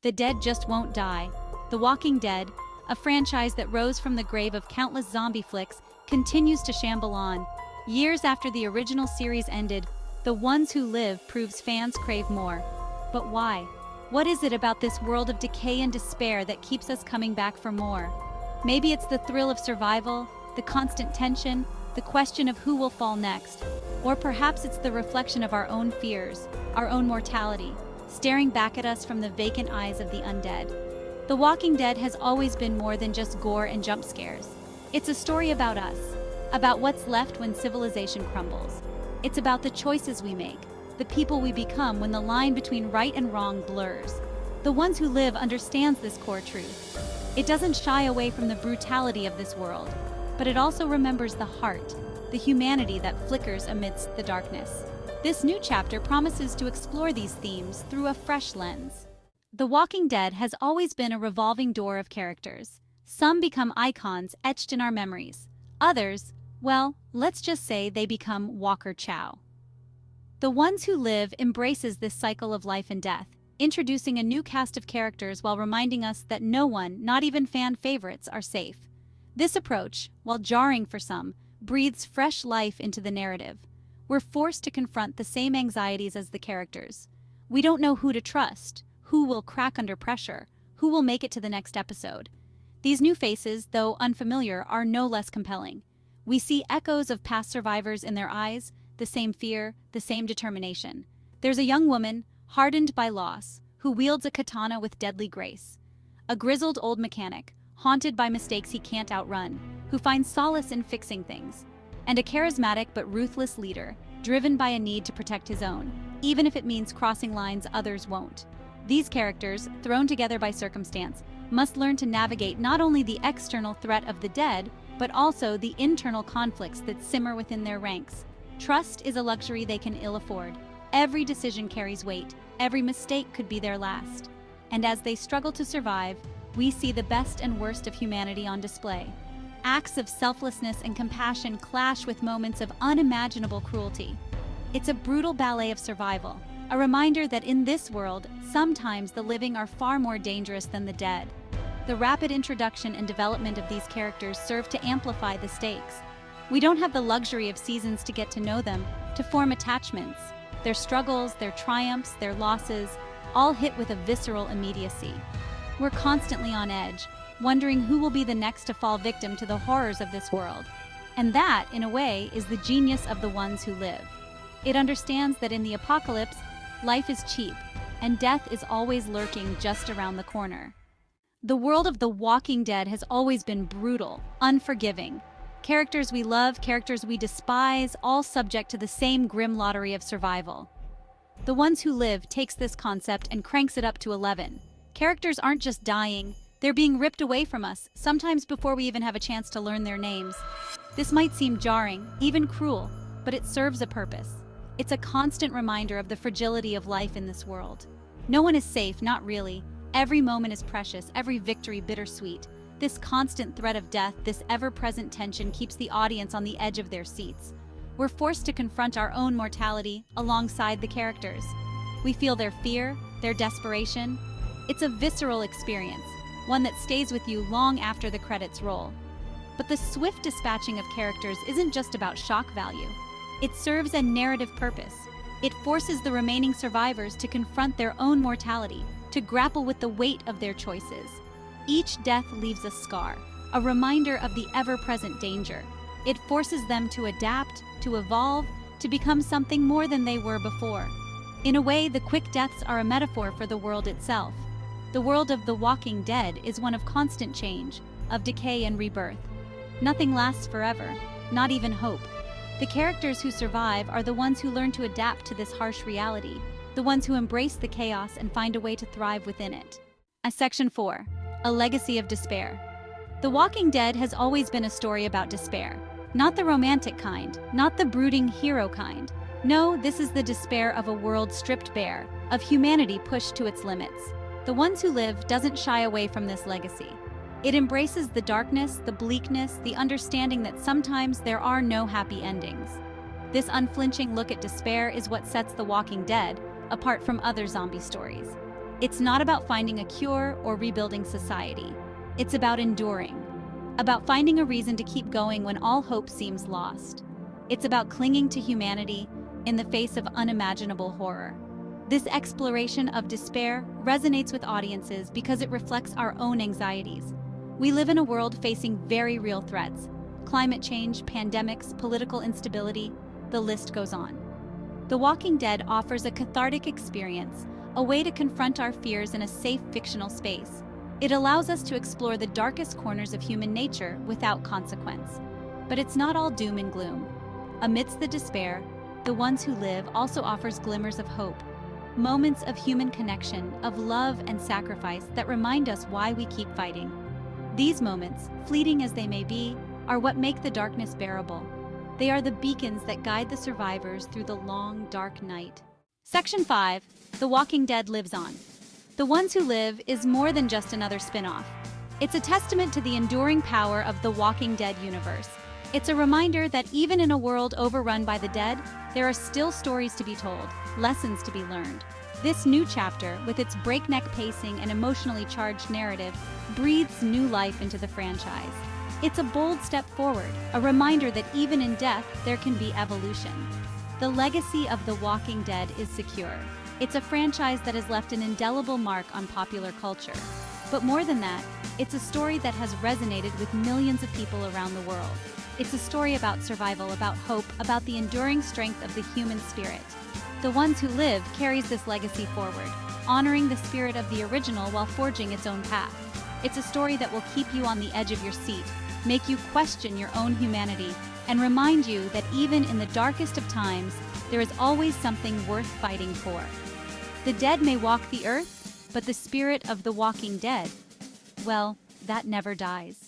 The dead just won't die. The Walking Dead, a franchise that rose from the grave of countless zombie flicks, continues to shamble on. Years after the original series ended, The Ones Who Live proves fans crave more. But why? What is it about this world of decay and despair that keeps us coming back for more? Maybe it's the thrill of survival, the constant tension, the question of who will fall next. Or perhaps it's the reflection of our own fears, our own mortality, staring back at us from the vacant eyes of the undead. The Walking Dead has always been more than just gore and jump scares. It's a story about us, about what's left when civilization crumbles. It's about the choices we make, the people we become when the line between right and wrong blurs. The Ones Who Live understands this core truth. It doesn't shy away from the brutality of this world, but it also remembers the heart, the humanity that flickers amidst the darkness. This new chapter promises to explore these themes through a fresh lens. The Walking Dead has always been a revolving door of characters. Some become icons etched in our memories. Others, well, let's just say they become Walker Chow. The Ones Who Live embraces this cycle of life and death, introducing a new cast of characters while reminding us that no one, not even fan favorites, are safe. This approach, while jarring for some, breathes fresh life into the narrative. We're forced to confront the same anxieties as the characters. We don't know who to trust, who will crack under pressure, who will make it to the next episode. These new faces, though unfamiliar, are no less compelling. We see echoes of past survivors in their eyes, the same fear, the same determination. There's a young woman, hardened by loss, who wields a katana with deadly grace. A grizzled old mechanic, haunted by mistakes he can't outrun, who finds solace in fixing things. And a charismatic but ruthless leader, driven by a need to protect his own, even if it means crossing lines others won't. These characters, thrown together by circumstance, must learn to navigate not only the external threat of the dead, but also the internal conflicts that simmer within their ranks. Trust is a luxury they can ill afford. Every decision carries weight, every mistake could be their last. And as they struggle to survive, we see the best and worst of humanity on display. Acts of selflessness and compassion clash with moments of unimaginable cruelty. It's a brutal ballet of survival, a reminder that in this world, sometimes the living are far more dangerous than the dead. The rapid introduction and development of these characters serve to amplify the stakes. We don't have the luxury of seasons to get to know them, to form attachments. Their struggles, their triumphs, their losses, all hit with a visceral immediacy. We're constantly on edge, wondering who will be the next to fall victim to the horrors of this world. And that, in a way, is the genius of The Ones Who Live. It understands that in the apocalypse, life is cheap, and death is always lurking just around the corner. The world of The Walking Dead has always been brutal, unforgiving. Characters we love, characters we despise, all subject to the same grim lottery of survival. The Ones Who Live takes this concept and cranks it up to 11. Characters aren't just dying, they're being ripped away from us, sometimes before we even have a chance to learn their names. This might seem jarring, even cruel, but it serves a purpose. It's a constant reminder of the fragility of life in this world. No one is safe, not really. Every moment is precious, every victory bittersweet. This constant threat of death, this ever-present tension keeps the audience on the edge of their seats. We're forced to confront our own mortality alongside the characters. We feel their fear, their desperation. It's a visceral experience, one that stays with you long after the credits roll. But the swift dispatching of characters isn't just about shock value. It serves a narrative purpose. It forces the remaining survivors to confront their own mortality, to grapple with the weight of their choices. Each death leaves a scar, a reminder of the ever-present danger. It forces them to adapt, to evolve, to become something more than they were before. In a way, the quick deaths are a metaphor for the world itself. The world of The Walking Dead is one of constant change, of decay and rebirth. Nothing lasts forever, not even hope. The characters who survive are the ones who learn to adapt to this harsh reality, the ones who embrace the chaos and find a way to thrive within it. Section 4. A Legacy of Despair. The Walking Dead has always been a story about despair. Not the romantic kind, not the brooding hero kind. No, this is the despair of a world stripped bare, of humanity pushed to its limits. The Ones Who Live doesn't shy away from this legacy. It embraces the darkness, the bleakness, the understanding that sometimes there are no happy endings. This unflinching look at despair is what sets The Walking Dead apart from other zombie stories. It's not about finding a cure or rebuilding society. It's about enduring, about finding a reason to keep going when all hope seems lost. It's about clinging to humanity in the face of unimaginable horror. This exploration of despair resonates with audiences because it reflects our own anxieties. We live in a world facing very real threats: climate change, pandemics, political instability, the list goes on. The Walking Dead offers a cathartic experience, a way to confront our fears in a safe fictional space. It allows us to explore the darkest corners of human nature without consequence. But it's not all doom and gloom. Amidst the despair, The Ones Who Live also offers glimmers of hope, moments of human connection, of love and sacrifice that remind us why we keep fighting. These moments, fleeting as they may be, are what make the darkness bearable. They are the beacons that guide the survivors through the long, dark night. Section 5. The Walking Dead Lives On. The Ones Who Live is more than just another spin-off. It's a testament to the enduring power of the Walking Dead universe. It's a reminder that even in a world overrun by the dead, there are still stories to be told, lessons to be learned. This new chapter, with its breakneck pacing and emotionally charged narrative, breathes new life into the franchise. It's a bold step forward, a reminder that even in death, there can be evolution. The legacy of The Walking Dead is secure. It's a franchise that has left an indelible mark on popular culture. But more than that, it's a story that has resonated with millions of people around the world. It's a story about survival, about hope, about the enduring strength of the human spirit. The Ones Who Live carries this legacy forward, honoring the spirit of the original while forging its own path. It's a story that will keep you on the edge of your seat, make you question your own humanity, and remind you that even in the darkest of times, there is always something worth fighting for. The dead may walk the earth, but the spirit of the Walking Dead, well, that never dies.